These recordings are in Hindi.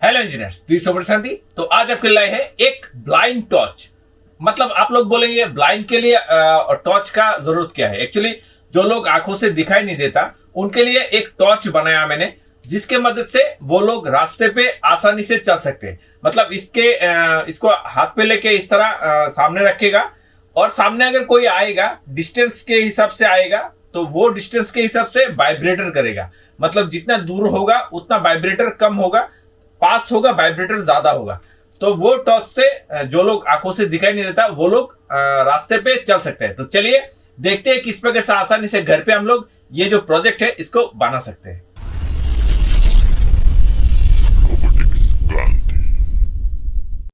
हेलो इंजीनियर्स, दी सोबर शांति। तो आज आपके लाए है एक ब्लाइंड टॉर्च। मतलब आप लोग बोलेंगे ब्लाइंड के लिए टॉर्च का जरूरत क्या है। एक्चुअली जो लोग आंखों से दिखाई नहीं देता उनके लिए एक टॉर्च बनाया मैंने, जिसके मदद से वो लोग रास्ते पे आसानी से चल सकते हैं। मतलब इसको हाथ पे लेके इस तरह सामने रखेगा और सामने अगर कोई आएगा डिस्टेंस के हिसाब से आएगा तो वो डिस्टेंस के हिसाब से वाइब्रेटर करेगा। मतलब जितना दूर होगा उतना वाइब्रेटर कम होगा, पास होगा वाइब्रेटर ज्यादा होगा। तो वो टॉर्च से जो लोग आंखों से दिखाई नहीं देता वो लोग रास्ते पे चल सकते हैं। तो चलिए देखते हैं किस प्रकार से आसानी से घर पे हम लोग ये जो प्रोजेक्ट है इसको बना सकते हैं।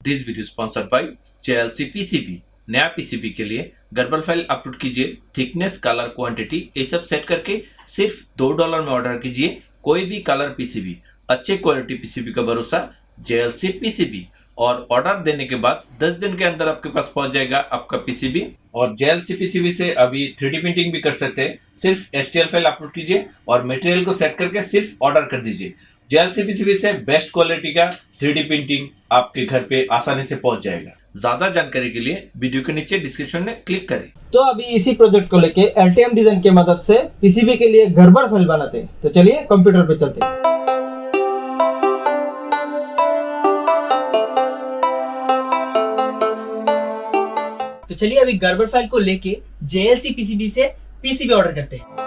This video sponsored by JLC PCB। नया पीसीबी के लिए गर्बल फाइल अपलोड कीजिए, थिकनेस, कलर, क्वांटिटी ये सब सेट करके सिर्फ $2 में ऑर्डर कीजिए। कोई भी कलर पीसीबी, अच्छे क्वालिटी पीसीबी का भरोसा JLC PCB। और ऑर्डर देने के बाद 10 दिन के अंदर आपके पास पहुंच जाएगा आपका पीसीबी। और JLC PCB से अभी 3D प्रिंटिंग भी कर सकते हैं। सिर्फ STL फाइल अपलोड कीजिए और मटेरियल को सेट करके सिर्फ ऑर्डर कर दीजिए। JLC PCB से बेस्ट क्वालिटी का 3D प्रिंटिंग आपके घर पे आसानी से पहुंच जाएगा। ज्यादा जानकारी के लिए वीडियो के नीचे डिस्क्रिप्शन में क्लिक करें। तो अभी इसी प्रोजेक्ट को लेके LTM डिजाइन की मदद से पीसीबी के लिए गर्बर फाइल बनाते हैं। तो चलिए कंप्यूटर पे चलते हैं। तो चलिए अभी गर्बर फाइल को लेके JLC PCB से पीसीबी ऑर्डर करते हैं।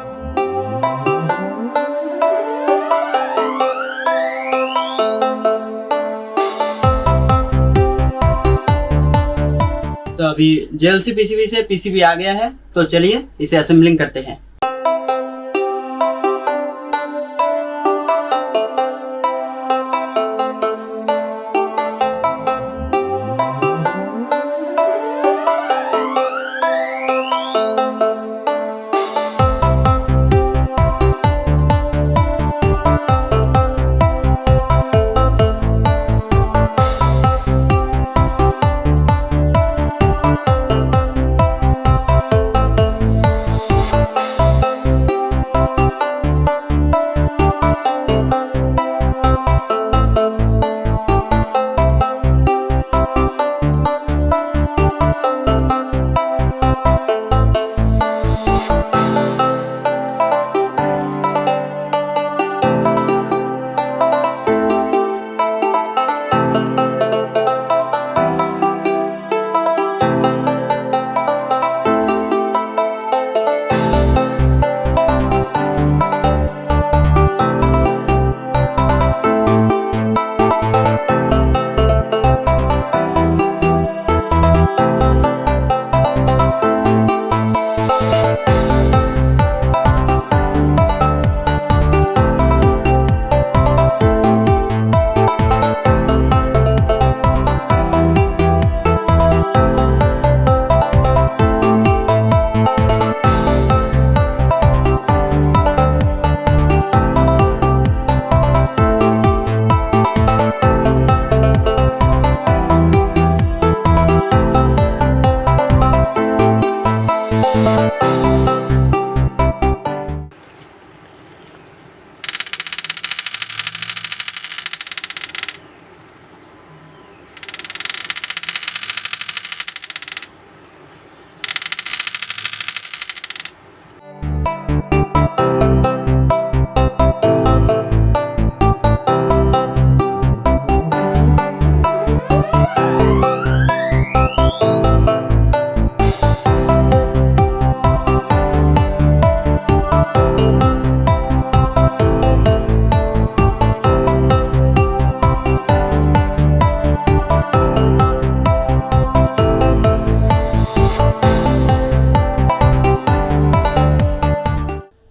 तो अभी JLC PCB से पीसीबी आ गया है, तो चलिए इसे असेंबलिंग करते हैं।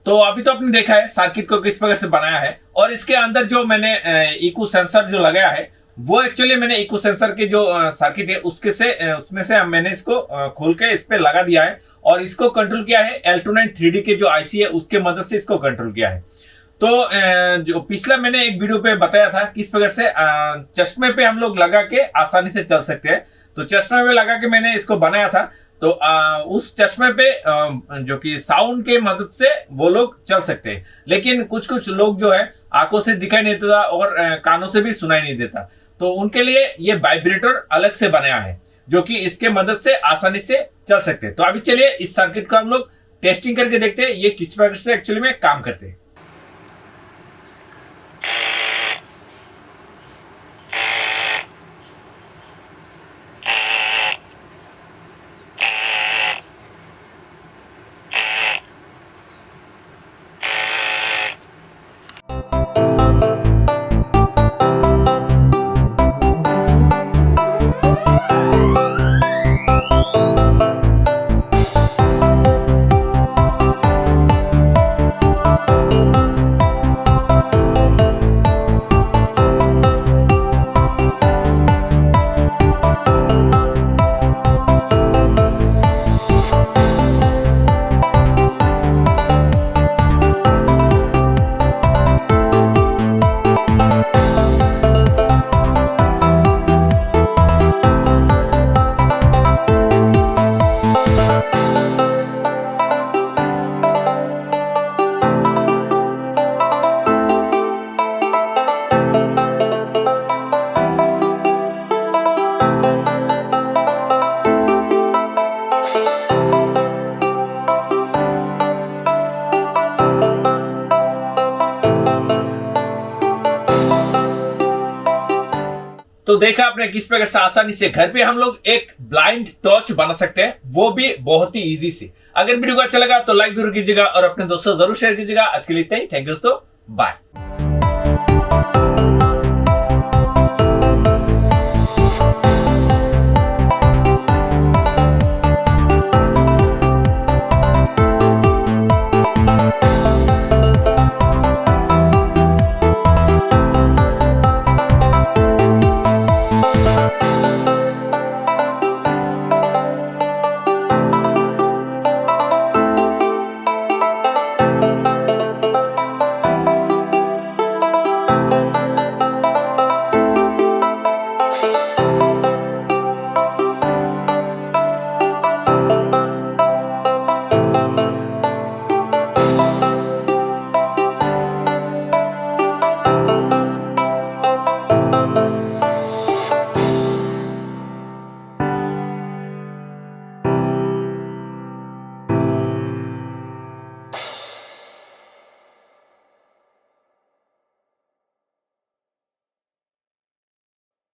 तो अभी तो आपने देखा है सर्किट को किस प्रकार से बनाया है। और इसके अंदर जो मैंने इको सेंसर जो लगाया है वो एक्चुअली मैंने इको सेंसर के जो सर्किट है उसमें से मैंने इसको खोल के इस पे लगा दिया है और इसको कंट्रोल किया है L29 3D के जो आईसी है उसके मदद से इसको कंट्रोल किया है। तो जो पिछला मैंने एक वीडियो पे बताया था किस प्रकार से चश्मे पे हम लोग लगा के आसानी से चल सकते हैं। तो चश्मे पे लगा के मैंने इसको बनाया था। तो उस चश्मे पे जो कि साउंड के मदद से वो लोग चल सकते हैं। लेकिन कुछ कुछ लोग जो है आंखों से दिखाई नहीं देता और कानों से भी सुनाई नहीं देता, तो उनके लिए ये वाइब्रेटर अलग से बनाया है जो कि इसके मदद से आसानी से चल सकते हैं। तो अभी चलिए इस सर्किट को हम लोग टेस्टिंग करके देखते हैं ये किस प्रकार से एक्चुअली में काम करते हैं। तो देखा आपने किस प्रकार से आसानी से घर पे हम लोग एक ब्लाइंड टॉर्च बना सकते हैं, वो भी बहुत ही इजी से। अगर वीडियो को अच्छा लगा तो लाइक जरूर कीजिएगा और अपने दोस्तों जरूर शेयर कीजिएगा। आज के लिए इतना ही। थैंक यू दोस्तों, बाय।